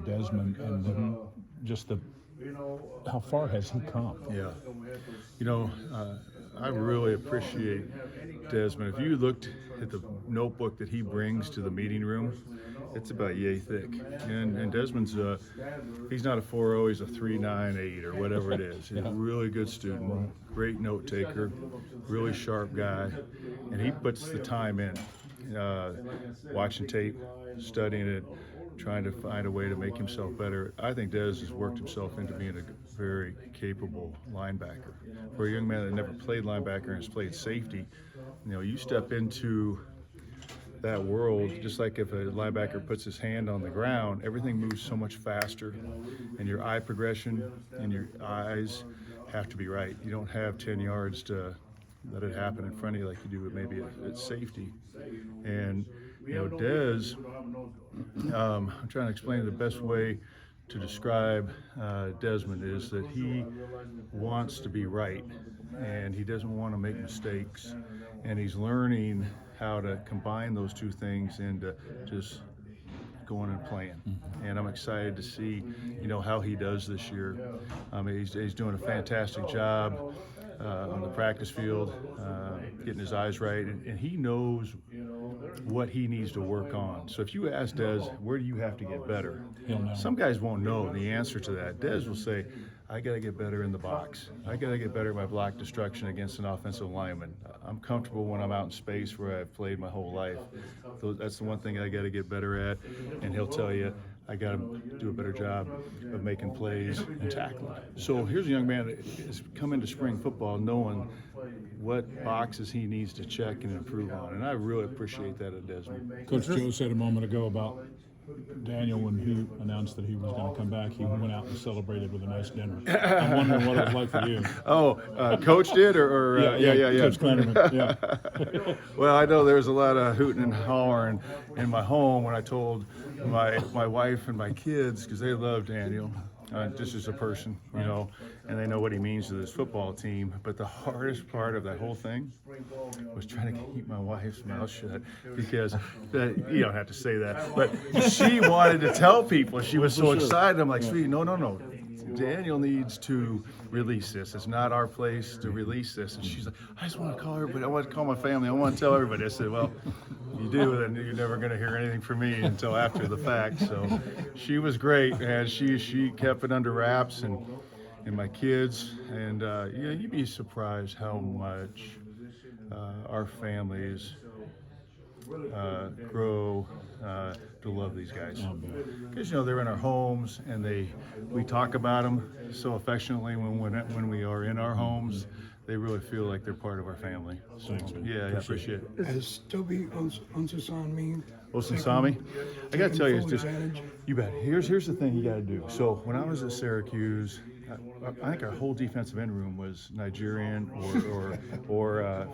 Desmond and how far has he come? Yeah. I really appreciate Desmond. If you looked at the notebook that he brings to the meeting room, it's about yay thick. And Desmond's he's not a 4.0, he's a 3.98 or whatever it is. He's a really good student, great note taker, really sharp guy, and he puts the time in, watching tape, studying it, trying to find a way to make himself better. I think Des has worked himself into being a very capable linebacker. For a young man that never played linebacker and has played safety, you step into that world, just like if a linebacker puts his hand on the ground, everything moves so much faster, and your eye progression and your eyes have to be right. You don't have 10 yards to let it happen in front of you like you do maybe at safety. And Des, I'm trying to explain the best way to describe Desmond is that he wants to be right, and he doesn't want to make mistakes, and he's learning how to combine those two things into just going and playing. And I'm excited to see, how he does this year. He's doing a fantastic job on the practice field, getting his eyes right, and he knows what he needs to work on. So if you ask Des, where do you have to get better? He'll know. Some guys won't know the answer to that. Des will say, I got to get better in the box. I got to get better at my block destruction against an offensive lineman. I'm comfortable when I'm out in space where I've played my whole life. So that's the one thing I got to get better at. And he'll tell you, I got to do a better job of making plays and tackling. So here's a young man that has come into spring football knowing what boxes he needs to check and improve on. And I really appreciate that at Desmond. Coach Joe said a moment ago about Daniel, when he announced that he was going to come back, he went out and celebrated with a nice dinner. I'm wondering what it was like for you. Coach did, or yeah. Coach Kleinerman, yeah. Well, I know there was a lot of hooting and hollering in my home when I told my wife and my kids, because they love Daniel, just as a person, and they know what he means to this football team. But the hardest part of that whole thing was trying to keep my wife's mouth shut, because you don't have to say that, but she wanted to tell people. She was so excited. I'm like, sweetie, no. Daniel needs to release this. It's not our place to release this. And she's like, I just want to call everybody. I want to call my family. I want to tell everybody. I said, well, you do, then you're never going to hear anything from me until after the fact. So she was great, and she kept it under wraps, and my kids. And you'd be surprised how much our families grow to love these guys, because they're in our homes, and we talk about them so affectionately when we are in our homes. They really feel like they're part of our family. So I appreciate it. As Toby Onsasami, I got to tell you, it's just, you bet. Here's the thing you got to do. So when I was at Syracuse, I think our whole defensive end room was Nigerian or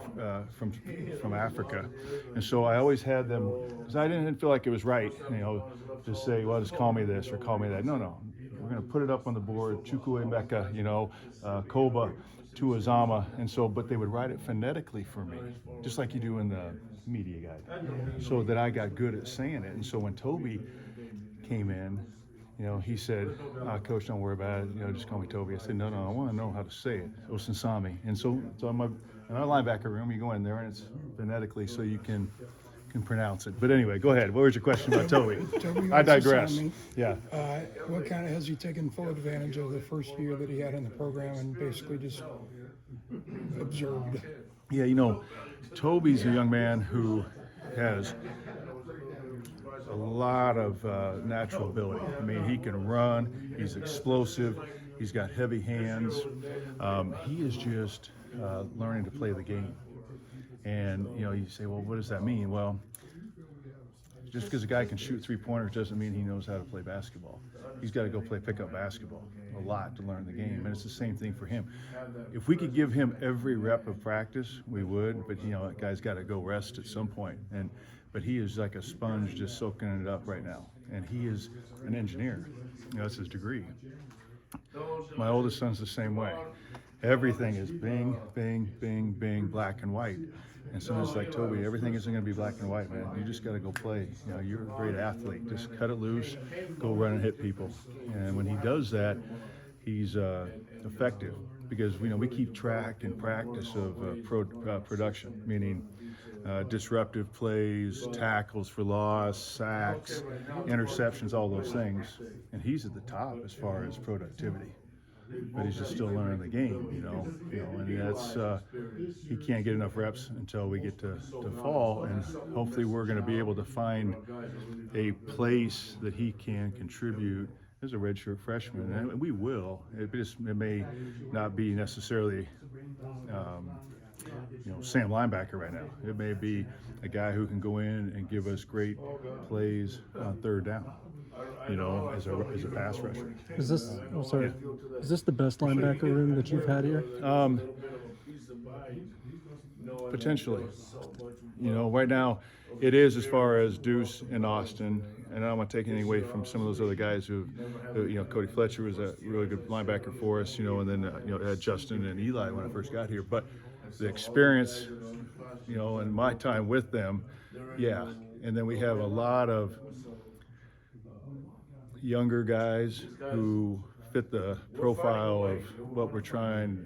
from Africa, and so I always had them, because I didn't feel like it was right, to say, well, just call me this or call me that. No, we're going to put it up on the board, Chukwuemeka, Koba, Tuazama, and so, but they would write it phonetically for me, just like you do in the media guide, so that I got good at saying it. And so when Toby came in, he said, Coach, don't worry about it, just call me Toby. I said, no, I want to know how to say it, Osansami. And so in our linebacker room, you go in there, and it's phonetically, so you can pronounce it. But anyway, go ahead. What was your question about Toby? I digress. Yeah. What kind of, has he taken full advantage of the first year that he had in the program and basically just observed? Yeah, Toby's a young man who has a lot of natural ability. I mean, he can run, he's explosive, he's got heavy hands. He is just learning to play the game. And, you say, well, what does that mean? Well, just because a guy can shoot three-pointers doesn't mean he knows how to play basketball. He's got to go play pickup basketball a lot to learn the game, and it's the same thing for him. If we could give him every rep of practice, we would, but, that guy's got to go rest at some point. But he is like a sponge just soaking it up right now, and he is an engineer. That's his degree. My oldest son's the same way. Everything is bing, bing, bing, bing, black and white. And sometimes it's like, Toby, everything isn't going to be black and white, man. You just got to go play. You know, you're a great athlete. Just cut it loose, go run and hit people. And when he does that, he's effective, because we keep track and practice of production, meaning disruptive plays, tackles for loss, sacks, interceptions, all those things. And he's at the top as far as productivity. But he's just still learning the game, and that's he can't get enough reps until we get to fall, and hopefully we're going to be able to find a place that he can contribute as a redshirt freshman, and we will. It may not be necessarily Sam linebacker right now. It may be a guy who can go in and give us great plays on third down, as a pass rusher. Is this? Oh, sorry. Is this the best linebacker room that you've had here? Potentially. Right now it is, as far as Deuce and Austin, and I don't want to take anything away from some of those other guys who Cody Fletcher was a really good linebacker for us, and then had Justin and Eli when I first got here. But the experience, in my time with them, yeah. And then we have a lot of younger guys who fit the profile of what we're trying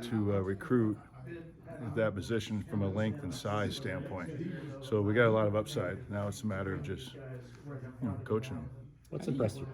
to recruit at that position from a length and size standpoint. So we got a lot of upside. Now it's a matter of just coaching them. What's impressed you?